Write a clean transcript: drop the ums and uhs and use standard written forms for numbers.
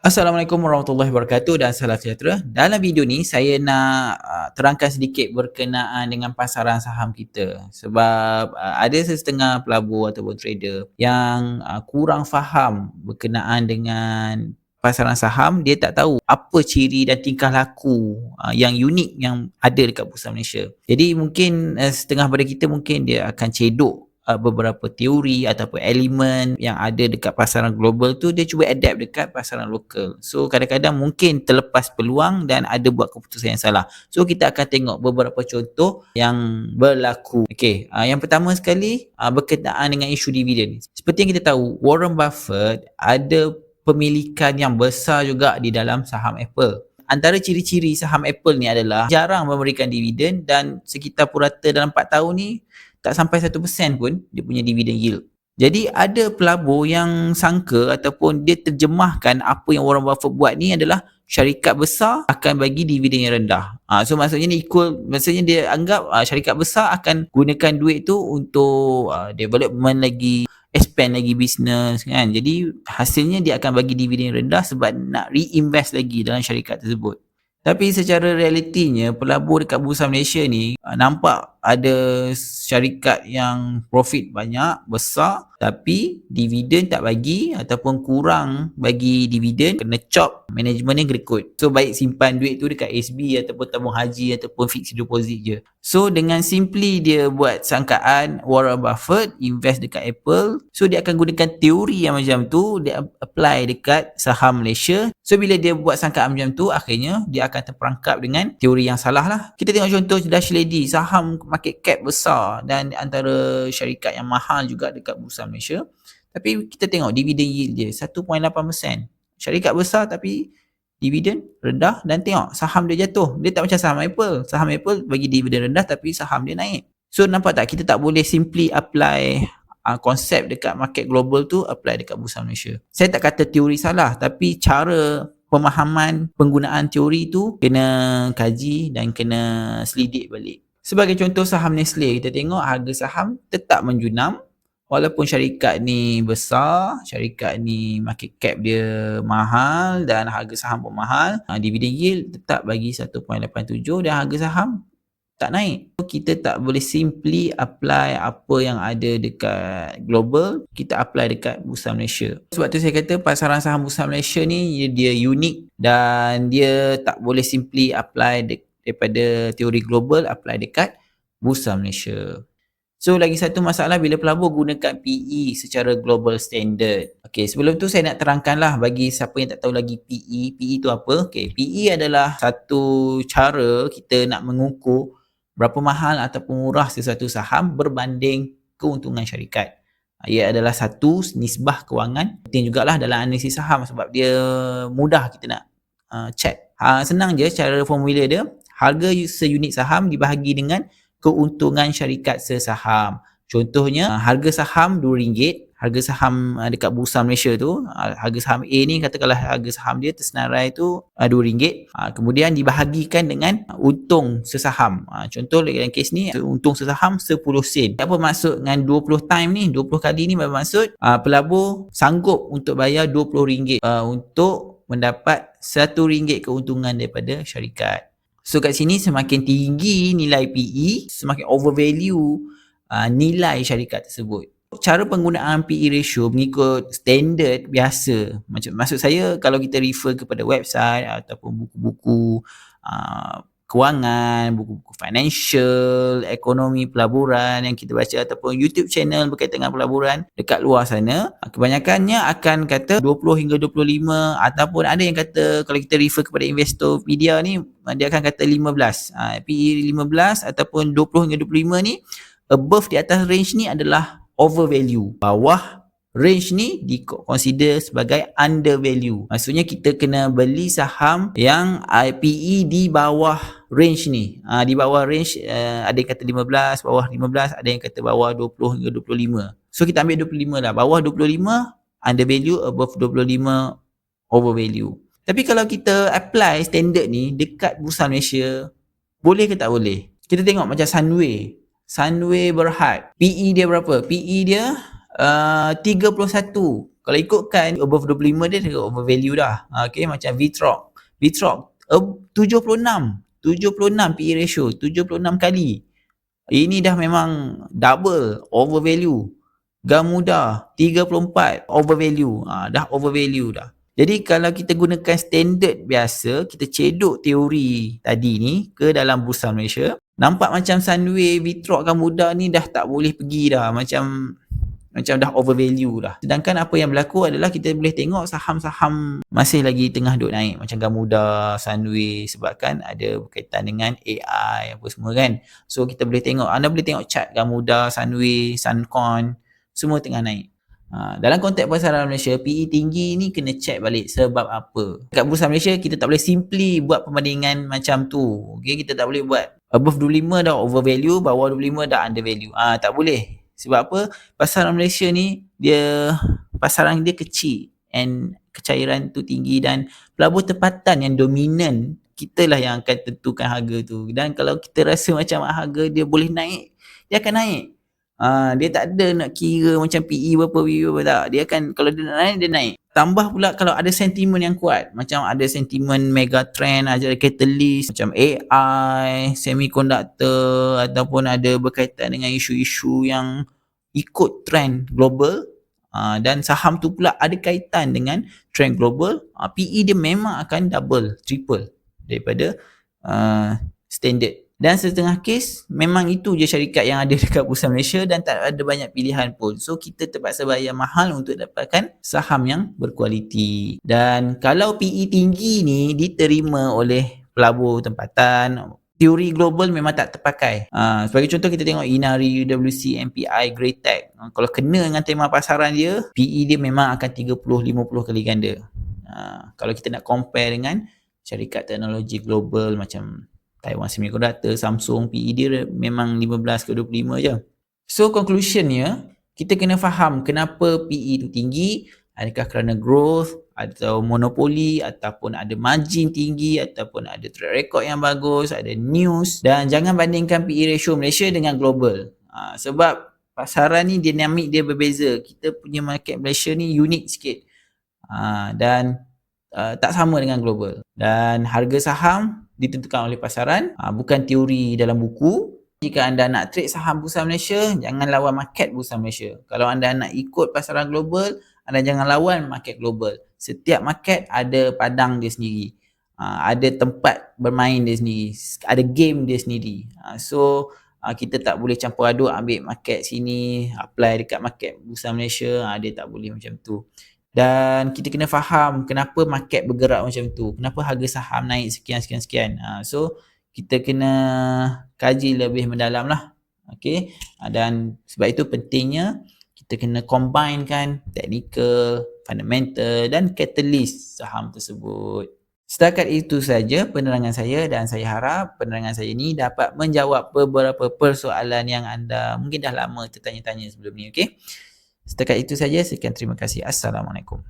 Assalamualaikum warahmatullahi wabarakatuh dan salam sejahtera. Dalam video ni saya nak terangkan sedikit berkenaan dengan pasaran saham kita. Sebab ada setengah pelabur ataupun trader yang kurang faham berkenaan dengan pasaran saham. Dia tak tahu apa ciri dan tingkah laku yang unik yang ada dekat Bursa Malaysia. Jadi mungkin setengah pada kita mungkin dia akan cedok beberapa teori ataupun elemen yang ada dekat pasaran global tu, dia cuba adapt dekat pasaran lokal. So kadang-kadang mungkin terlepas peluang dan ada buat keputusan yang salah. So kita akan tengok beberapa contoh yang berlaku. Okey, yang pertama sekali berkenaan dengan isu dividen. Seperti yang kita tahu, Warren Buffett ada pemilikan yang besar juga di dalam saham Apple. Antara ciri-ciri saham Apple ni adalah jarang memberikan dividen dan sekitar purata dalam 4 tahun ni tak sampai 1% pun dia punya dividend yield. Jadi ada pelabur yang sangka ataupun dia terjemahkan apa yang Warren Buffett buat ni adalah syarikat besar akan bagi dividen yang rendah. So maksudnya ni maksudnya dia anggap syarikat besar akan gunakan duit tu untuk development lagi, expand lagi bisnes kan. Jadi hasilnya dia akan bagi dividen rendah sebab nak reinvest lagi dalam syarikat tersebut. Tapi secara realitinya pelabur dekat Bursa Malaysia ni nampak ada syarikat yang profit banyak, besar, tapi dividen tak bagi ataupun kurang bagi dividen, kena chop, management ni gerekut. So baik simpan duit tu dekat SB ataupun tabung haji ataupun fixed deposit je. So dengan simply dia buat sangkaan Warren Buffett invest dekat Apple, so dia akan gunakan teori yang macam tu, dia apply dekat saham Malaysia. So bila dia buat sangkaan macam tu, akhirnya dia akan terperangkap dengan teori yang salah lah. Kita tengok contoh Dash Lady, saham market cap besar dan antara syarikat yang mahal juga dekat Bursa Malaysia. Tapi kita tengok dividen yield dia 1.8%. Syarikat besar tapi dividen rendah, dan tengok saham dia jatuh. Dia tak macam saham Apple. Saham Apple bagi dividen rendah tapi saham dia naik. So nampak tak, kita tak boleh simply apply konsep dekat market global tu apply dekat Bursa Malaysia. Saya tak kata teori salah, tapi cara pemahaman penggunaan teori tu kena kaji dan kena selidik balik. Sebagai contoh saham Nestle, kita tengok harga saham tetap menjunam walaupun syarikat ni besar, syarikat ni market cap dia mahal dan harga saham pun mahal. Dividend yield tetap bagi 1.87 dan harga saham tak naik. Kita tak boleh simply apply apa yang ada dekat global, kita apply dekat Bursa Malaysia. Sebab tu saya kata pasaran saham Bursa Malaysia ni dia unik dan dia tak boleh simply apply daripada teori global apply dekat Bursa Malaysia. So lagi satu masalah bila pelabur gunakan PE secara global standard. Okey, sebelum tu saya nak terangkanlah bagi siapa yang tak tahu lagi PE. PE tu apa? Okey, PE adalah satu cara kita nak mengukur berapa mahal ataupun murah sesuatu saham berbanding keuntungan syarikat. Ia adalah satu nisbah kewangan. Penting jugalah dalam analisis saham sebab dia mudah kita nak check. Senang je cara formula dia. Harga seunit saham dibahagi dengan keuntungan syarikat sesaham. Contohnya harga saham RM2, harga saham dekat Bursa Malaysia tu, harga saham A ni katakanlah harga saham dia tersenarai tu RM2, kemudian dibahagikan dengan untung sesaham. Contoh dalam kes ni untung sesaham 10 sen. Apa maksud dengan 20 time ni, 20 kali ni bermaksud pelabur sanggup untuk bayar RM20 untuk mendapat RM1 keuntungan daripada syarikat. So kat sini semakin tinggi nilai PE, semakin overvalue nilai syarikat tersebut. Cara penggunaan PE ratio mengikut standard biasa. Maksud saya kalau kita refer kepada website ataupun buku-buku kewangan, buku-buku financial, ekonomi pelaburan yang kita baca ataupun YouTube channel berkaitan dengan pelaburan dekat luar sana, kebanyakannya akan kata 20 hingga 25 ataupun ada yang kata kalau kita refer kepada Investopedia ni dia akan kata 15. PE 15 ataupun 20 hingga 25 ni above di atas range ni adalah overvalue. Bawah range ni consider sebagai undervalue. Maksudnya kita kena beli saham yang PE di bawah range ni. Di bawah range ada yang kata 15, bawah 15, ada yang kata bawah 20 hingga 25. So kita ambil 25 lah. Bawah 25 undervalue, above 25 overvalue. Tapi kalau kita apply standard ni dekat Bursa Malaysia, boleh ke tak boleh? Kita tengok macam Sunway Berhad. PE dia berapa? PE dia 31. Kalau ikutkan above 25 dia dah overvalue dah. Okay, macam VTROC. VTROC 76 PE ratio, 76 kali. Ini dah memang double overvalue. Gamuda 34 overvalue. Dah overvalue dah. Jadi kalau kita gunakan standard biasa, kita cedok teori tadi ni ke dalam Bursa Malaysia, nampak macam Sunway, VTROC, Gamuda ni dah tak boleh pergi dah. Macam dah overvalue dah. Sedangkan apa yang berlaku adalah kita boleh tengok saham-saham masih lagi tengah duk naik. Macam Gamuda, Sunway, sebabkan ada berkaitan dengan AI apa semua kan. So kita boleh tengok, anda boleh tengok chart Gamuda, Sunway, Suncon, semua tengah naik. Dalam konteks pasaran Malaysia, PE tinggi ni kena check balik sebab apa. Kat Bursa Malaysia, kita tak boleh simply buat perbandingan macam tu. Okay, kita tak boleh buat above 25 dah overvalue, bawah 25 dah undervalue. Tak boleh. Sebab apa? Pasaran Malaysia ni, pasaran dia kecil and kecairan tu tinggi, dan pelabur tempatan yang dominan, kita lah yang akan tentukan harga tu. Dan kalau kita rasa macam harga dia boleh naik, dia akan naik. Dia tak ada nak kira macam PE berapa tak. Dia akan, kalau dia nak naik, dia naik. Tambah pula kalau ada sentimen yang kuat, macam ada sentimen mega trend, ada catalyst macam AI, semiconductor, ataupun ada berkaitan dengan isu-isu yang ikut trend global, dan saham tu pula ada kaitan dengan trend global, PE dia memang akan double, triple daripada standard. Dan setengah kes, memang itu je syarikat yang ada dekat Bursa Malaysia dan tak ada banyak pilihan pun. So, kita terpaksa bayar mahal untuk dapatkan saham yang berkualiti. Dan kalau PE tinggi ni diterima oleh pelabur tempatan, teori global memang tak terpakai. Sebagai contoh, kita tengok Inari, UWC, MPI, Greatech. Kalau kena dengan tema pasaran dia, PE dia memang akan 30-50 kali ganda. Kalau kita nak compare dengan syarikat teknologi global macam Taiwan Semiconductor, Samsung, PE dia memang 15 ke 25 je. So conclusionnya, kita kena faham kenapa PE tu tinggi. Adakah kerana growth atau monopoli, ataupun ada margin tinggi, ataupun ada track record yang bagus, ada news. Dan jangan bandingkan PE ratio Malaysia dengan global. Sebab pasaran ni dinamik dia berbeza. Kita punya market Malaysia ni unik sikit. Dan tak sama dengan global. Dan harga saham ditentukan oleh pasaran, bukan teori dalam buku. Jika anda nak trade saham Bursa Malaysia, jangan lawan market Bursa Malaysia. Kalau anda nak ikut pasaran global, anda jangan lawan market global. Setiap market ada padang dia sendiri. Ada tempat bermain dia sendiri. Ada game dia sendiri. So, kita tak boleh campur aduk, ambil market sini, apply dekat market Bursa Malaysia. Dia tak boleh macam tu. Dan kita kena faham kenapa market bergerak macam tu. Kenapa harga saham naik sekian. So, kita kena kaji lebih mendalam lah. Okay. Dan sebab itu pentingnya kita kena combinekan technical, fundamental dan catalyst saham tersebut. Setakat itu saja penerangan saya, dan saya harap penerangan saya ni dapat menjawab beberapa persoalan yang anda mungkin dah lama tertanya-tanya sebelum ni. Okay. Setakat itu saja. Sekian, terima kasih. Assalamualaikum.